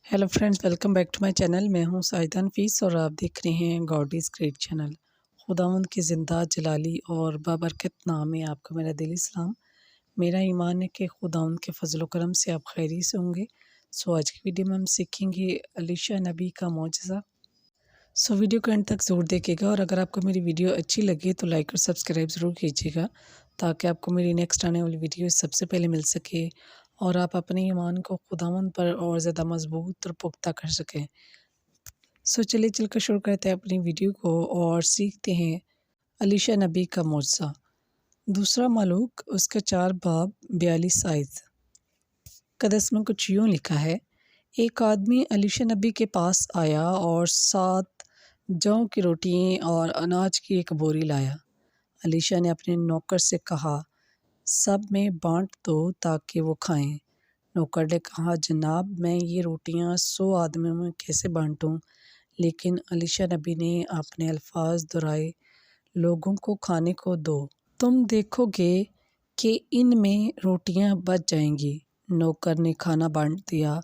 Hello friends, welcome back to my channel. मैं हूं साहिदा नफीस और आप देख रहे हैं गॉड इज़ ग्रेट चैनल। खुदावंद की ज़िंदा जलाली और बाबरकत नाम में आपका मेरा दिली सलाम। मेरा ईमान है कि खुदावंद के फजल करम से आप खैरी से होंगे। आज की वीडियो में हम सीखेंगे अलीशा नबी का मौजज़ा। वीडियो को एंड तक ज़रूर देखिएगा और अगर आपको मेरी वीडियो अच्छी लगे तो लाइक और सब्सक्राइब ज़रूर कीजिएगा ताकि आपको मेरी नेक्स्ट आने वाली वीडियो सबसे पहले मिल सके और आप अपने ईमान को खुदावंद पर और ज़्यादा मजबूत और पुख्ता कर सकें। चलिए चलकर शुरू करते हैं अपनी वीडियो को और सीखते हैं अलीशा नबी का मौजज़ा। दूसरा मलूक उसका 4 बाब 42 आयत। कदस में कुछ यूँ लिखा है, एक आदमी अलीशा नबी के पास आया और 7 जौ की रोटियां और अनाज की एक बोरी लाया। अलीशा ने अपने नौकर से कहा, सब में बांट दो ताकि वो खाएं। नौकर ने कहा, जनाब मैं ये रोटियां 100 आदमियों में कैसे बांटूं? लेकिन अलीशा नबी ने अपने अल्फाज दोहराए, लोगों को खाने को दो, तुम देखोगे कि इनमें रोटियां बच जाएंगी। नौकर ने खाना बांट दिया।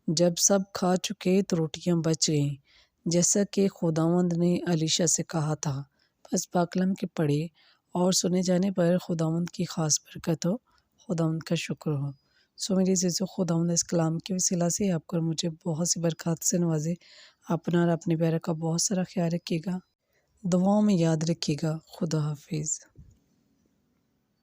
जब सब खा चुके तो रोटियां बच गईं, जैसा कि खुदावंद ने अलीशा से कहा था। बस पाकलम के पढ़े और सुने जाने पर खुदावंद की ख़ास बरकत हो, खुदावंद का शुक्र हो। मेरी अज़ीज़ों, खुदावंद इस कलाम के वसीला से आपको और मुझे बहुत सी बरकत से नवाजे। अपना और अपने प्यारे का बहुत सारा ख्याल रखिएगा, दुआओं में याद रखिएगा। खुदा हाफिज़।